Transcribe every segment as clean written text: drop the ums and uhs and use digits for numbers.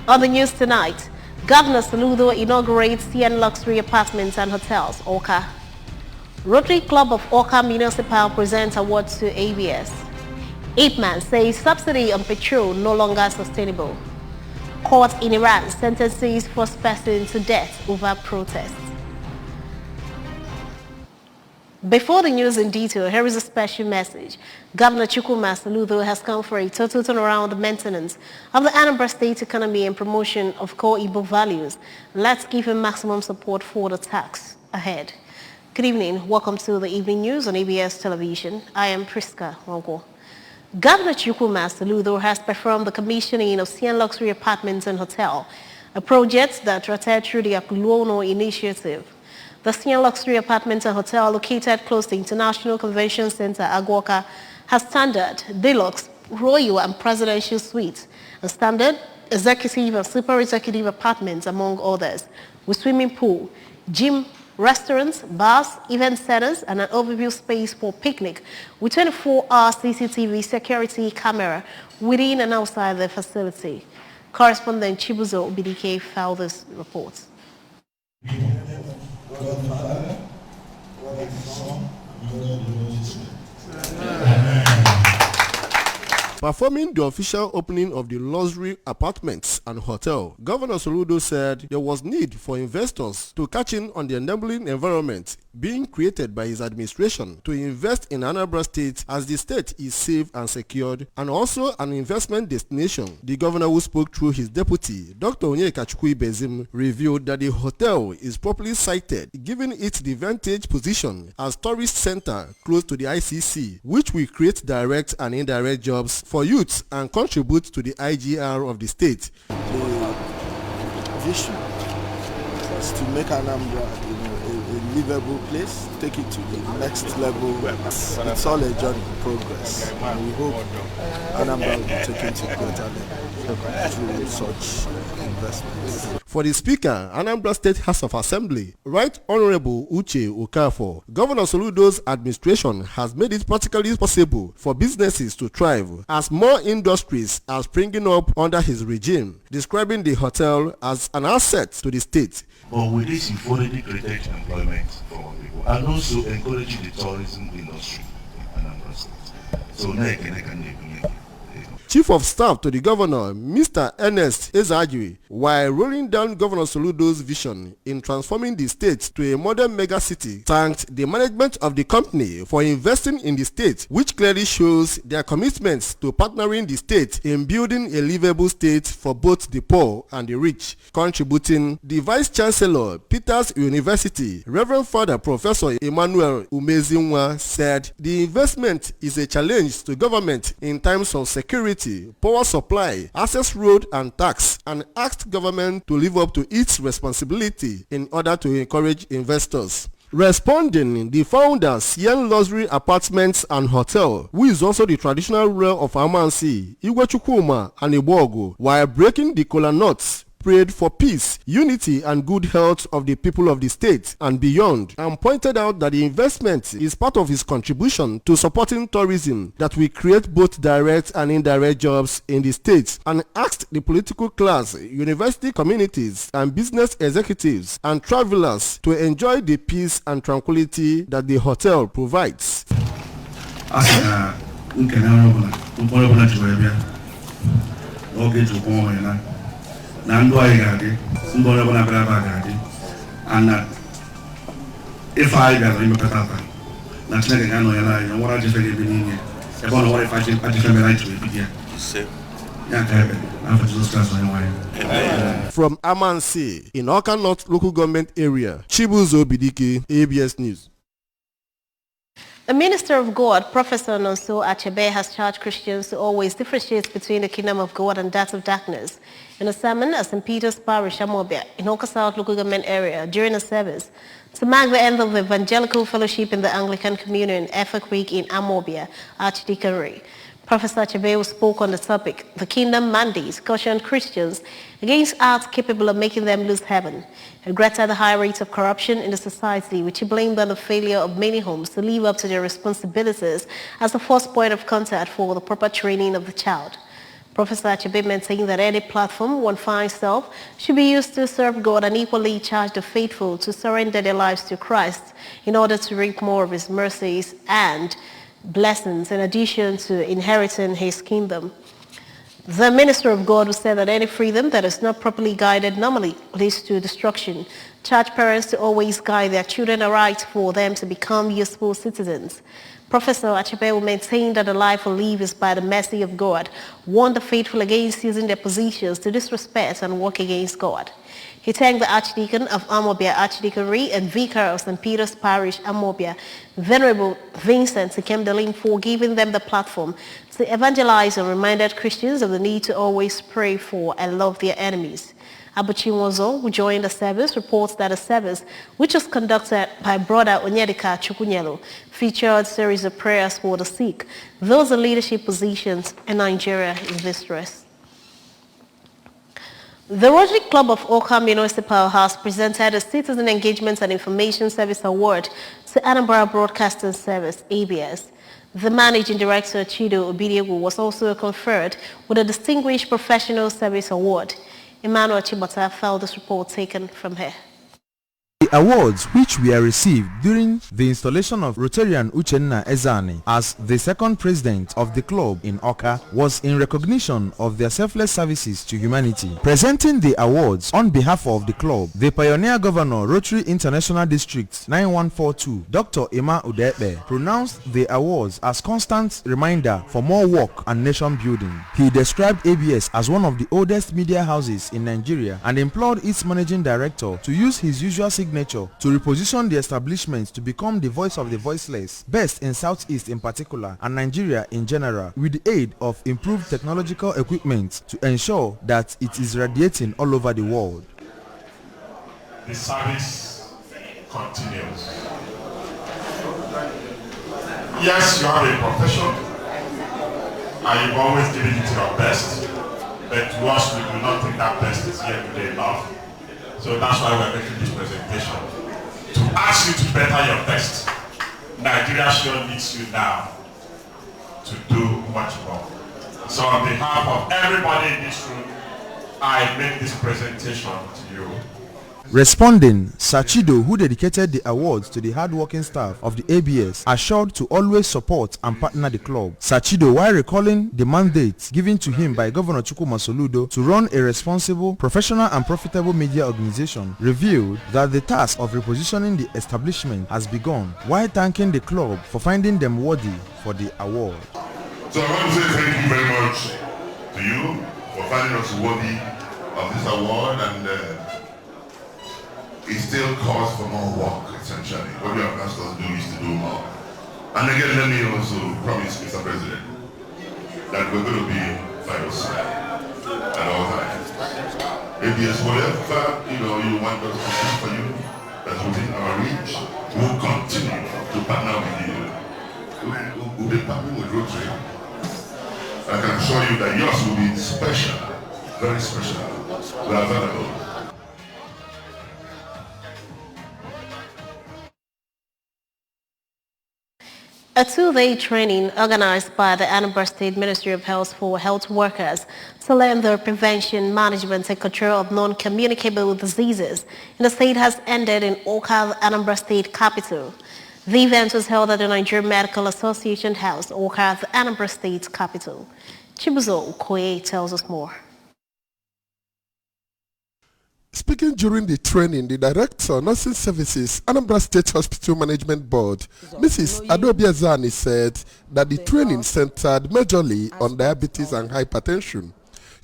On the news tonight, Governor Soludo inaugurates CN Luxury Apartments and Hotels, Awka. Rotary Club of Awka Municipal presents awards to ABS. Ipman says subsidy on petrol no longer sustainable. Court in Iran sentences first person to death over protests. Before the news in detail, here is a special message. Governor Chukwuma Soludo has come for a total turnaround maintenance of the Anambra State economy and promotion of core Igbo values. Let's give him maximum support for the task ahead. Good evening. Welcome to the evening news on ABS television. I am Priska Wango. Governor Chukwuma Soludo has performed the commissioning of CN Luxury Apartments and Hotel, a project that rotated through the Akuluono initiative. The CN Luxury Apartments and Hotel, located close to the International Convention Center, Agwoka, has standard, deluxe, royal and presidential suites, and standard executive and super executive apartments, among others, with swimming pool, gym, restaurants, bars, event centers, and an overview space for picnic, with 24-hour CCTV security camera within and outside the facility. Correspondent Chibuzo BDK filed this report. God the Father, God the Son, God the Holy Spirit. Performing the official opening of the luxury apartments and hotel, Governor Soludo said there was need for investors to catch in on the enabling environment being created by his administration to invest in Anambra State, as the state is safe and secured and also an investment destination. The governor, who spoke through his deputy, Dr. Onyeka Chukwuibezim, revealed that the hotel is properly sited, given it the vantage position as tourist center close to the ICC, which will create direct and indirect jobs for youth and contribute to the IGR of the state. The vision was to make Anambra a livable place, take it to the next level. It's all a journey in progress, and we hope Anambra will be taken to greater level through such investments. For the Speaker, Anambra State House of Assembly, Right Honorable Uche Okafor, Governor Soludo's administration has made it practically possible for businesses to thrive as more industries are springing up under his regime, describing the hotel as an asset to the state. But with this, you've already created employment for people and also encouraging the tourism industry in Anambra State. So, Chief of Staff to the Governor, Mr. Ernest Ezeajiri, while rolling down Governor Soludo's vision in transforming the state to a modern mega-city, thanked the management of the company for investing in the state, which clearly shows their commitment to partnering the state in building a livable state for both the poor and the rich. Contributing, the Vice Chancellor, Peters University, Reverend Father Professor Emmanuel Umezinwa, said the investment is a challenge to government in times of security, power supply, access road and tax, and asked government to live up to its responsibility in order to encourage investors. Responding, the founder, CN Luxury Apartments and Hotel, who is also the traditional ruler of Amansi, Igwe Chukwuma and Igbogu, while breaking the kola nuts, prayed for peace, unity and good health of the people of the state and beyond, and pointed out that the investment is part of his contribution to supporting tourism that will create both direct and indirect jobs in the state, and asked the political class, university communities and business executives and travelers to enjoy the peace and tranquility that the hotel provides. And if I got him a patata, that's not a and what I just said, I don't know what if I just right to it. From Amansi in Awka North local government area, Chibuzo BDK, ABS News. The Minister of God, Professor Nonso Achebe, has charged Christians to always differentiate between the kingdom of God and that of darkness. In a sermon at St. Peter's Parish, Amobia, in Awka South local government area, during a service to mark the end of the Evangelical Fellowship in the Anglican Communion, Effa Creek in Amobia, Archdeaconry, Professor Achebe spoke on the topic, the kingdom mandates cautioned Christians against acts capable of making them lose heaven. He regretted the high rates of corruption in the society, which he blamed on the failure of many homes to live up to their responsibilities as the first point of contact for the proper training of the child. Professor Achebe maintained that any platform one finds itself should be used to serve God and equally charge the faithful to surrender their lives to Christ in order to reap more of his mercies and blessings in addition to inheriting his kingdom. The minister of God said that any freedom that is not properly guided normally leads to destruction. Charge parents to always guide their children aright for them to become useful citizens. Professor Achebe maintained that the life we live is by the mercy of God, warned the faithful against using their positions to disrespect and work against God. He thanked the Archdeacon of Amobia Archdeaconry and Vicar of St. Peter's Parish, Amobia, Venerable Vincent Sekemdelim, for giving them the platform to evangelize and reminded Christians of the need to always pray for and love their enemies. Abuchi Nwozo, who joined the service, reports that the service, which was conducted by Brother Onyedika Chukwunyelo, featured a series of prayers for the sick, those in leadership positions, and Nigeria in distress. The Rotary Club of Awka Municipal has presented a Citizen Engagement and Information Service Award to Anambra Broadcasting Service, ABS. The Managing Director, Chido Obidiegu, was also conferred with a Distinguished Professional Service Award. Emmanuel Chibota felt this report taken from here. The awards which were received during the installation of Rotarian Uchenna Ezani as the second president of the club in Awka was in recognition of their selfless services to humanity. Presenting the awards on behalf of the club, the pioneer governor, Rotary International District 9142, Dr. Emma Udepe, pronounced the awards as constant reminder for more work and nation building. He described ABS as one of the oldest media houses in Nigeria and implored its managing director to use his usual signature to reposition the establishment to become the voice of the voiceless, best in Southeast in particular and Nigeria in general, with the aid of improved technological equipment to ensure that it is radiating all over the world. The service continues. Yes, you have a profession and you've always given it your best, but to us we do not think that best is yet today enough. So that's why we're making this presentation, to ask you to better your best. Nigeria sure needs you now to do much more. So on behalf of everybody in this room, I make this presentation to you. Responding, Sachido, who dedicated the awards to the hard-working staff of the ABS, assured to always support and partner the club. Sachido, while recalling the mandate given to him by Governor Chukwuma Soludo to run a responsible, professional and profitable media organization, revealed that the task of repositioning the establishment has begun, while thanking the club for finding them worthy for the award. So I want to say thank you very much to you for finding us worthy of this award, and it still calls for more work, essentially. What you have asked us to do is to do more. And again, let me also promise, Mr. President, that we're going to be by your side at all times. ABS, whatever you want us to do for you, that's within our reach, we'll continue to partner with you. We'll be partnering with Rotary. I can assure you that yours will be special, very special. We're available. A two-day training organized by the Anambra State Ministry of Health for health workers to learn the prevention, management and control of non-communicable diseases in the state has ended in Awka, the Anambra State capital. The event was held at the Nigerian Medical Association House, Awka, the Anambra State capital. Chibuzo Okoye tells us more. Speaking during the training, the Director, Nursing Services, Anambra State Hospital Management Board, Mrs. Adobia Zani, said that the training centered majorly on diabetes and hypertension.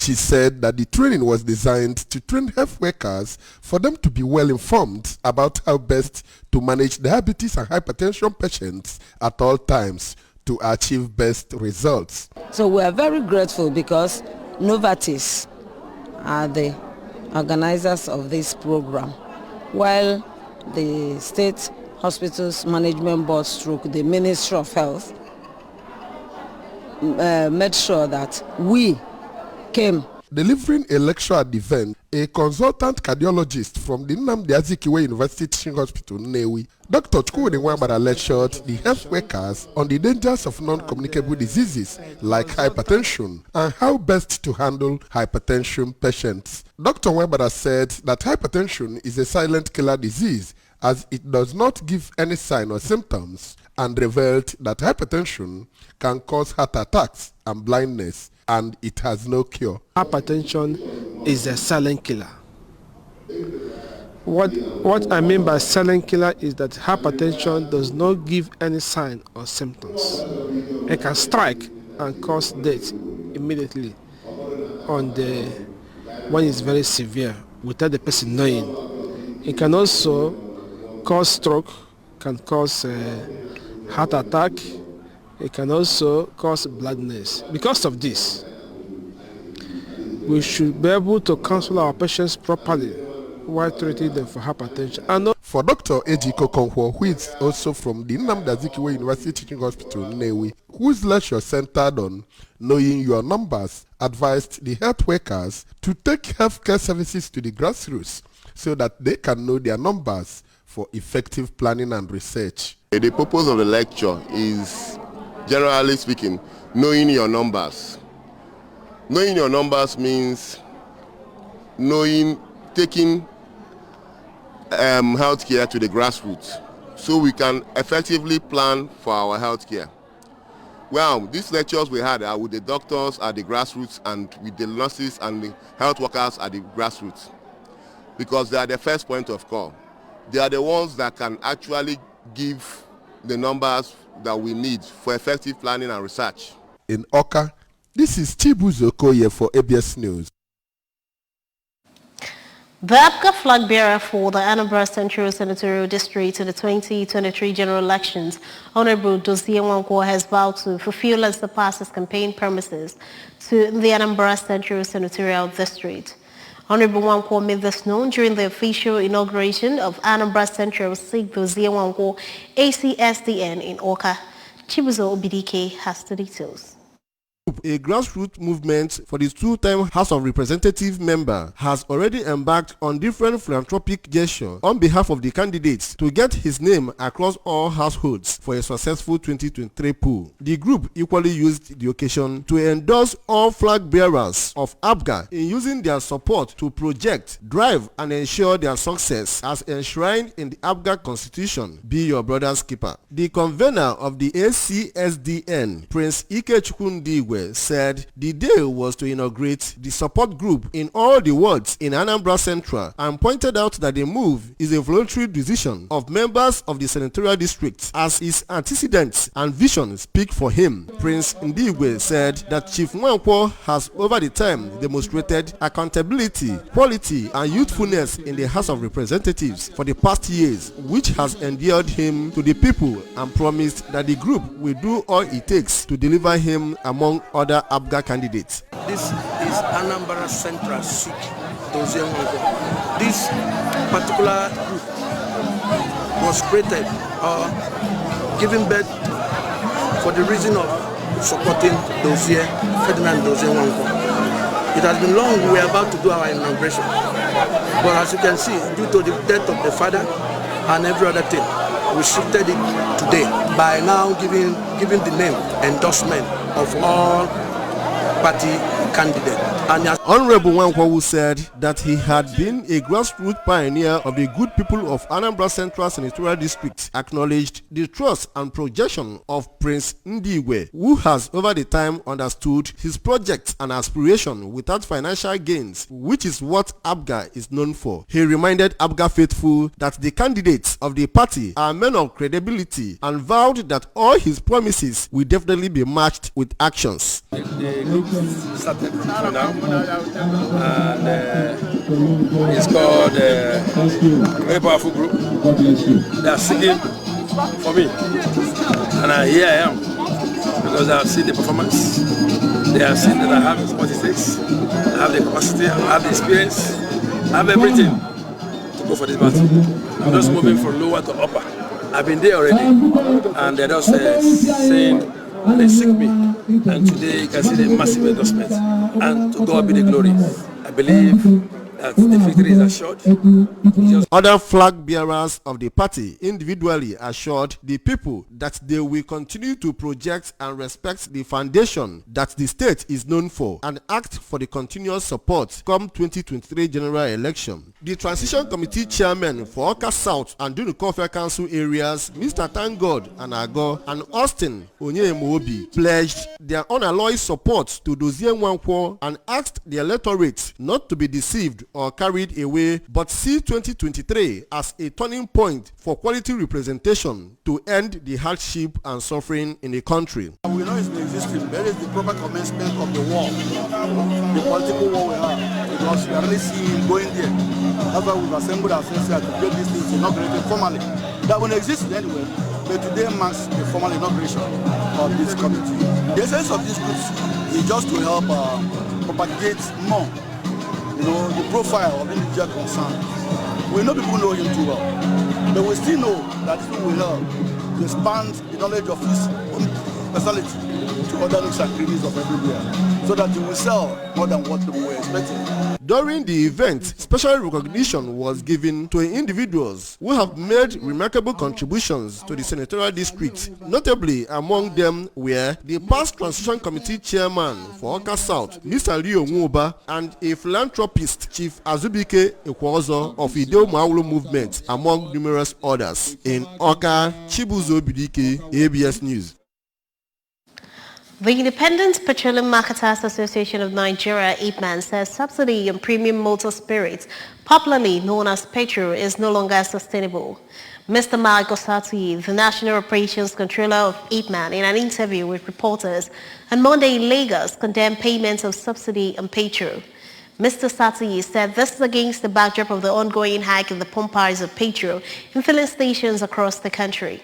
She said that the training was designed to train health workers for them to be well informed about how best to manage diabetes and hypertension patients at all times to achieve best results. So we are very grateful because Novartis are the organizers of this program, while the State Hospitals Management Board stroke the Ministry of Health made sure that we came. Delivering a lecture at the event, a consultant cardiologist from the Nnamdi Azikiwe University Teaching Hospital, Nnewi. Dr. Chukwudi Nwabara lectured the health workers on the dangers of non-communicable diseases like hypertension and how best to handle hypertension patients. Dr. Nwabara said that hypertension is a silent killer disease as it does not give any sign or symptoms, and revealed that hypertension can cause heart attacks and blindness, and it has no cure. Hypertension is a silent killer. What I mean by silent killer is that hypertension does not give any sign or symptoms. It can strike and cause death immediately when it's very severe without the person knowing. It can also cause stroke, can cause heart attack. It can also cause blindness. Because of this, we should be able to counsel our patients properly while treating them for hypertension. And for Dr. Ejiko Konkwo, who is also from the Nnamdi Azikiwe University Teaching Hospital, Nnewi, whose lecture centered on knowing your numbers, advised the health workers to take healthcare services to the grassroots so that they can know their numbers for effective planning and research. The purpose of the lecture is, generally speaking, knowing your numbers. Knowing your numbers means taking healthcare to the grassroots so we can effectively plan for our healthcare. Well, these lectures we had are with the doctors at the grassroots and with the nurses and the health workers at the grassroots, because they are the first point of call. They are the ones that can actually give the numbers that we need for effective planning and research. In Oka, this is Chibuzo Okoye for ABS News. The APGA flag bearer for the Anambra Central Senatorial District in the 2023 general elections, Honorable Dozie Nwankwo, has vowed to fulfill and surpass his campaign promises to the Anambra Central Senatorial District. Honorable Nwankwo made this known during the official inauguration of Anambra Central Sikh Dozie Nwankwo ACSDN in Oka. Chibuzo Obidike has the details. A grassroots movement for the two-time House of Representatives member has already embarked on different philanthropic gestures on behalf of the candidates to get his name across all households for a successful 2023 poll. The group equally used the occasion to endorse all flag bearers of APGA in using their support to project, drive and ensure their success as enshrined in the APGA Constitution. Be your brother's keeper. The convener of the ACSDN, Prince Ike Chukwundigwe, said the day was to inaugurate the support group in all the wards in Anambra Central and pointed out that the move is a voluntary decision of members of the senatorial district as his antecedents and vision speak for him. Prince Ndigwe said that Chief Nwankwo has over the time demonstrated accountability, quality and youthfulness in the House of Representatives for the past years, which has endeared him to the people and promised that the group will do all it takes to deliver him among other APGA candidates. This is Anambra Central Sikh Dozie Nwankwo. This particular group was created or given birth for the reason of supporting Dozie, Ferdinand Dozie Nwankwo. It has been long we are about to do our inauguration, but as you can see, due to the death of the father and every other thing, we shifted it today by now giving the name endorsement of all party candidates. Honorable Nwankwo said that he had been a grassroots pioneer of the good people of Anambra Central Senatorial District, acknowledged the trust and projection of Prince Ndigwe, who has over the time understood his projects and aspiration without financial gains, which is what APGA is known for. He reminded APGA faithful that the candidates of the party are men of credibility and vowed that all his promises will definitely be matched with actions. The group started now, and it's called a very powerful group. They are singing for me, and here I am because I have seen the performance. They have seen that I have what it takes. I have the capacity, I have the experience, I have everything to go for this battle. I'm just moving from lower to upper. I've been there already, and they're just saying. And they seek me, and today you can see the massive endorsement, and to God be the glory. I believe that the victory is assured. Other flag bearers of the party individually assured the people that they will continue to project and respect the foundation that the state is known for and act for the continuous support come 2023 general election. The Transition Committee chairman for Awka South and Dunukofia Council areas, Mr. Thank-God Anago and Austin Onyemobi, pledged their unalloyed support to Dozie Nwankwo and asked the electorate not to be deceived or carried away, but see 2023 as a turning point for quality representation to end the hardship and suffering in the country. We know it's been existing. There is the proper commencement of the war, the political war we have, because we are really seeing going there. That's why we've assembled ourselves here to get these things inaugurated formally. That won't exist anyway, but today marks the formal inauguration of this committee. The essence of this group is just to help propagate more, the profile of individual concern. We know people know him too well, but we still know that this will help to expand the knowledge of his personality to other nooks and crannies of everywhere, so that he will sell more than what we were expecting. During the event, special recognition was given to individuals who have made remarkable contributions to the senatorial district. Notably, among them were the past Transition Committee chairman for Awka South, Mr. Leo Nwuba, and a philanthropist, Chief Azubike Ekwozo of Ideo Mawulu movement, among numerous others. In Awka, Chibuzo Bidike, ABS News. The Independent Petroleum Marketers Association of Nigeria, IPMAN, says subsidy on premium motor spirits, popularly known as petrol, is no longer sustainable. Mr. Mark Osatuyi, the National Operations Controller of IPMAN, in an interview with reporters on Monday in Lagos, condemned payments of subsidy on petrol. Mr. Satuyi said this is against the backdrop of the ongoing hike in the pump price of petrol in filling stations across the country.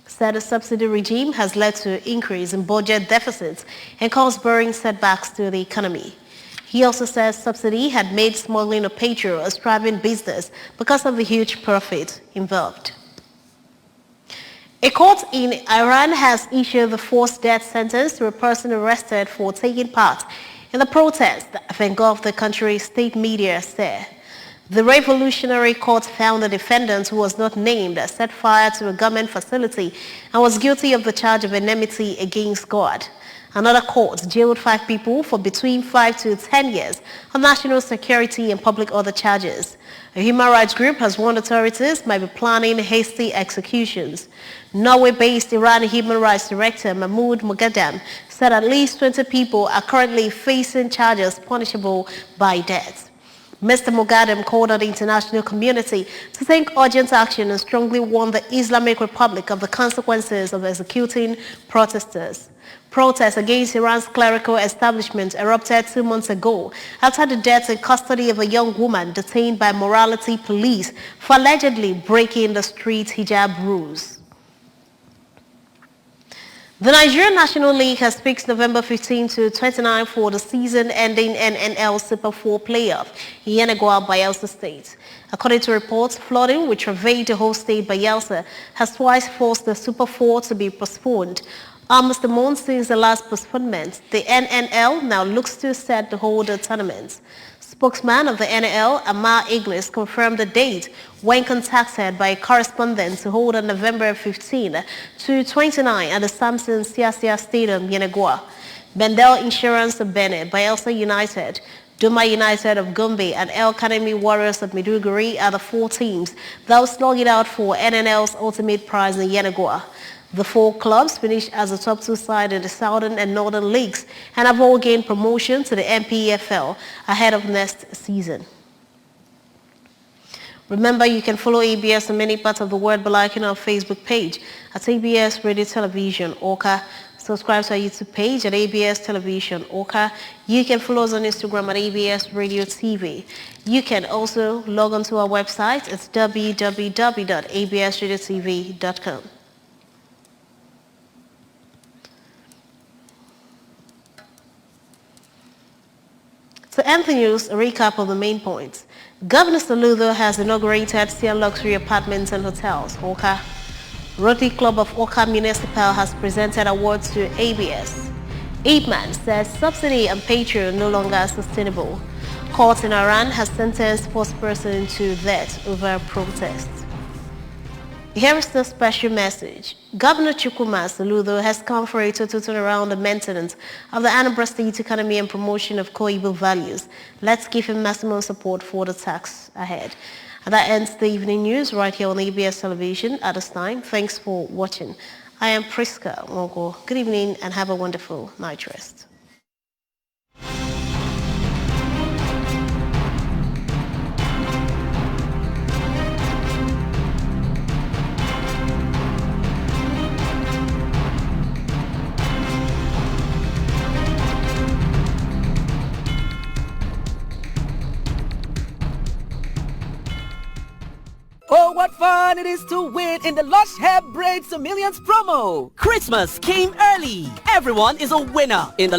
Said the subsidy regime has led to an increase in budget deficits and caused worrying setbacks to the economy. He also says subsidy had made smuggling of petrol a thriving business because of the huge profit involved. A court in Iran has issued the forced death sentence to a person arrested for taking part in the protests that have engulfed the country's state media said. The Revolutionary Court found the defendant, who was not named, set fire to a government facility and was guilty of the charge of enmity against God. Another court jailed 5 people for between 5 to 10 years on national security and public other charges. A human rights group has warned authorities might be planning hasty executions. Norway-based Iran Human Rights Director Mahmoud Moghadam said at least 20 people are currently facing charges punishable by death. Mr. Moghadam called on the international community to take urgent action and strongly warned the Islamic Republic of the consequences of executing protesters. Protests against Iran's clerical establishment erupted 2 months ago after the death in custody of a young woman detained by morality police for allegedly breaking the street hijab rules. The Nigerian National League has fixed November 15 to 29 for the season-ending NNL Super 4 playoff in Yenagoa, Bayelsa State. According to reports, flooding which ravaged the whole state Bayelsa has twice forced the Super 4 to be postponed. Almost a month since the last postponement, the NNL now looks to set to hold the tournament. Spokesman of the NNL, Amar Iglis, confirmed the date when contacted by a correspondent to hold on November 15 to 29 at the Samson Siasia Stadium, Yenagoa. Bendel Insurance of Benin, Bayelsa United, Duma United of Gombe, and El Kanemi Warriors of Maiduguri are the 4 teams that will slug it out for NNL's ultimate prize in Yenagoa. The 4 clubs finished as the top 2 side in the Southern and Northern Leagues and have all gained promotion to the MPFL ahead of next season. Remember, you can follow ABS on many parts of the world by liking our Facebook page at ABS Radio Television Awka. Subscribe to our YouTube page at ABS Television Awka. You can follow us on Instagram at ABS Radio TV. You can also log on to our website. It's www.absradiotv.com. To end the news, a recap of the main points. Governor Soludo has inaugurated Sian Luxury Apartments and Hotels, Awka. Rotary Club of Awka Municipal has presented awards to ABS. IPMAN says subsidy on petrol no longer sustainable. Court in Iran has sentenced fourth person to death over protest. Here is the special message. Governor Chukwuma Soludo has come for a total turnaround the maintenance of the Anambra State economy and promotion of core Igbo values. Let's give him maximum support for the task ahead. And that ends the evening news right here on ABS Television at this time. Thanks for watching. I am Priska Wongo. Good evening and have a wonderful night rest. Oh, what fun it is to win in the Lush Hair Braids to Millions promo! Christmas came early. Everyone is a winner in the